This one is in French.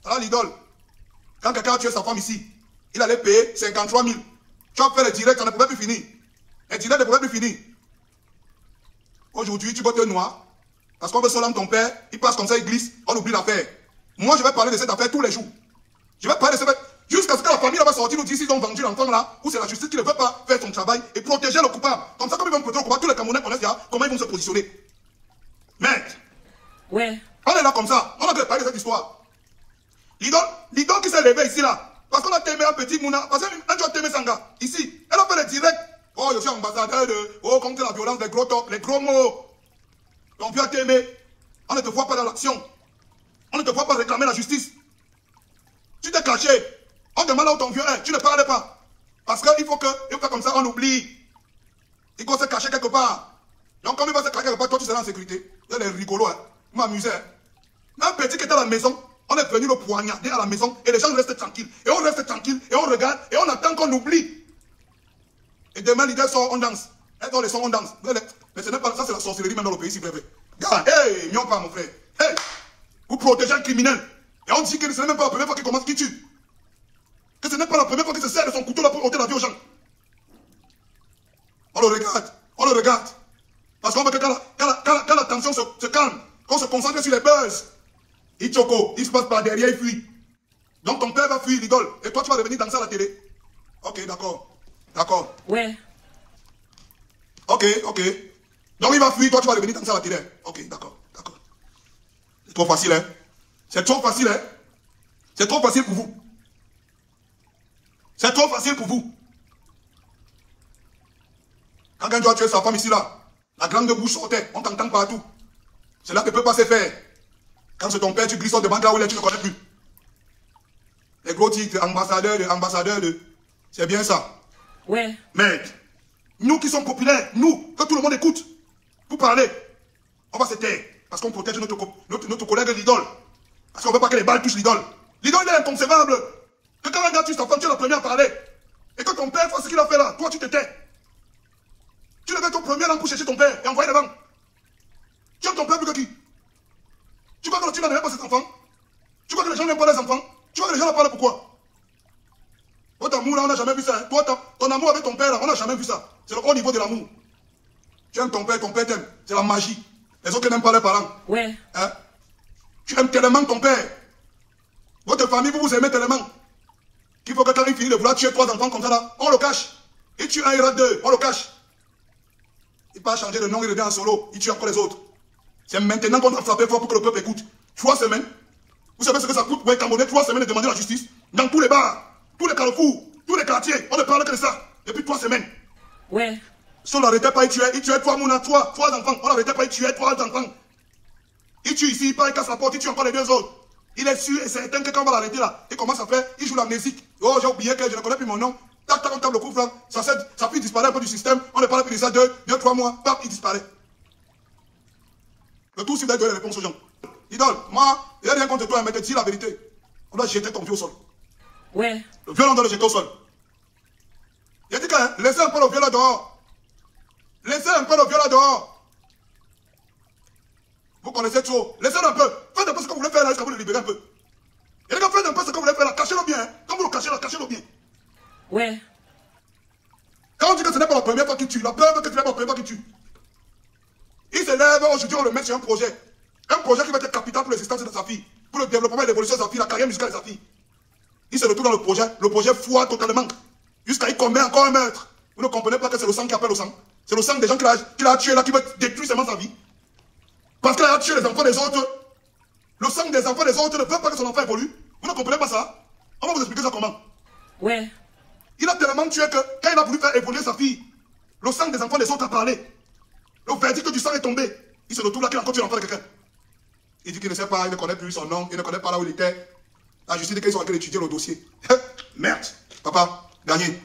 Voilà l'idole. Quand quelqu'un a tué sa femme ici, il allait payer 53 000. Tu as fait le direct, ça ne pouvait plus finir. Les directs ne pouvaient plus finir. Aujourd'hui, tu bottes noir. Parce qu'on veut seulement ton père, il passe comme ça, il glisse, on oublie l'affaire. Moi, je vais parler de cette affaire tous les jours. Je vais parler de cette affaire jusqu'à ce que la famille va sortir nous dire s'ils ont vendu l'enfant là, ou c'est la justice qui ne veut pas faire son travail et protéger le coupable. Comme ça, comme ils vont protéger le coupable, tous les Camerounais connaissent déjà comment ils vont se positionner. Mais, ouais. On est là comme ça, on a parlé de cette histoire. L'idole qui s'est levé ici là, parce qu'on a témé un petit mouna, parce qu'un jour témé Sanga, ici, elle a fait le direct. Oh, je suis ambassadeur de, oh, contre la violence, les gros tops, les gros mots. Donc, tu as témé, on ne te voit pas dans l'action. On ne te voit pas réclamer la justice. Tu t'es caché. On demande où ton vieux est. Tu ne parlais pas. Parce qu'il faut que comme ça, on oublie. Il faut se cacher quelque part. Donc, comme il va se cacher quelque part, toi, tu seras en sécurité. Vous êtes rigolo, hein. Vous m'amusez. Un petit qui était à la maison, on est venu le poignarder à la maison et les gens restent tranquilles. Et on reste tranquille et on regarde et on attend qu'on oublie. Et demain, l'idée sort, on danse. Et dans les sons, on danse. Mais ce n'est pas ça, c'est la sorcellerie même dans le pays, s'il vous plaît. Gars, hey, mieux pas, mon frère. Hey, vous protégez un criminel. Et on dit que ce n'est même pas la première fois qu'il commence, qu'il tue. Que ce n'est pas la première fois qu'il se sert de son couteau là pour ôter la vie aux gens. On le regarde. On le regarde. Parce qu'on veut que quand la tension se calme, qu'on se concentre sur les buzz, il choco, il se passe par derrière, il fuit. Donc ton père va fuir l'idole. Et toi, tu vas revenir danser à la télé. Ok, d'accord. D'accord. Ouais. Ok. Donc il va fuir, toi, tu vas revenir danser à la télé. Ok, d'accord. C'est trop facile, hein. C'est trop facile, hein. C'est trop facile pour vous. C'est trop facile pour vous. Quand quelqu'un doit tuer sa femme ici, là, la grande bouche sortait, on t'entend partout. C'est là que ne peut pas se faire. Quand c'est ton père, tu glisses en devant là où tu ne connais plus. Les gros titres, ambassadeur de... C'est bien ça. Ouais. Mais, nous qui sommes populaires, nous, que tout le monde écoute, vous parlez, on va se taire. Parce qu'on protège notre collègue l'idole. Parce qu'on ne veut pas que les balles touchent l'idole. L'idole, il est inconcevable. Que quand un gars tue sa femme, tu es la première à parler. Et que ton père fasse ce qu'il a fait là, toi tu te tais. Tu devais être ton premier là pour chercher ton père et envoyer devant. Tu aimes ton père plus que qui? Tu crois que le type n'aime pas ses enfants? Tu crois que les gens n'aiment pas les enfants? Tu crois que les gens n'en parlent pourquoi? Votre amour là, on n'a jamais vu ça. Hein? Toi, ton amour avec ton père là, on n'a jamais vu ça. C'est le haut niveau de l'amour. Tu aimes ton père t'aime. C'est la magie. Les autres n'aiment pas leurs parents. Ouais. Hein? Tu aimes tellement ton père. Votre famille, vous vous aimez tellement. Qu'il faut que quand il finit de vouloir tuer 3 enfants comme ça là, on le cache. Il tue un, il rate 2, on le cache. Il pas changer de nom, il revient en solo, il tue encore les autres. C'est maintenant qu'on a frappé fort pour que le peuple écoute. 3 semaines. Vous savez ce que ça coûte pour un Camerounais 3 semaines de demander la justice? Dans tous les bars, tous les carrefours, tous les quartiers, on ne parle que de ça. Depuis 3 semaines. Ouais. Si on l'arrêtait pas, il tuait 3 mouna, 3 enfants. On l'arrêtait pas, il tuait 3 enfants. Il tue ici, il part, il casse la porte, il tue encore les 2 autres. Il est sûr et certain que quand on va l'arrêter là, il commence à faire, il joue l'amnésique. Oh, j'ai oublié que je ne connais plus mon nom. Tac, tac, on tape le coup franc. Sa fille disparaît un peu du système. On ne parle plus de ça 2-3 mois. Paf, il disparaît. Le tout, c'est de donner les réponses aux gens. Idole, moi, il n'y a rien contre toi, mais te dis la vérité. On doit jeter ton vieux au sol. Ouais. Le violon doit le jeter au sol. Il a dit que laissez un peu le violon dehors. Laissez un peu le violon dehors. Vous connaissez trop. Laissez-le un peu. Faites un peu ce que vous voulez faire là jusqu'à vous le libérer un peu. Et les gars, faites un peu ce que vous voulez faire là. Cachez-le bien. Hein. Quand vous le cachez là, cachez-le bien. Ouais. Quand on dit que ce n'est pas la première fois qu'il tue, la preuve que ce n'est pas la première fois qu'il tue. Il se lève, aujourd'hui on le met sur un projet. Un projet qui va être capital pour l'existence de sa fille. Pour le développement et l'évolution de sa fille, la carrière musicale de sa fille. Il se retrouve dans le projet foire totalement. Jusqu'à il commet encore un meurtre. Vous ne comprenez pas que c'est le sang qui appelle au sang. C'est le sang des gens qu'il a tué là qui veut détruire seulement sa vie. Parce qu'il a tué les enfants des autres. Le sang des enfants des autres ne veut pas que son enfant évolue. Vous ne comprenez pas ça? On va vous expliquer ça comment. Ouais. Il a tellement tué que quand il a voulu faire évoluer sa fille, le sang des enfants des autres a parlé. Le verdict du sang est tombé. Il se retrouve là qu'il a encore tué l'enfant de quelqu'un. Il dit qu'il ne sait pas, il ne connaît plus son nom, il ne connaît pas là où il était. La justice dit qu'ils sont en train d'étudier le dossier. Merde. Papa, gagné.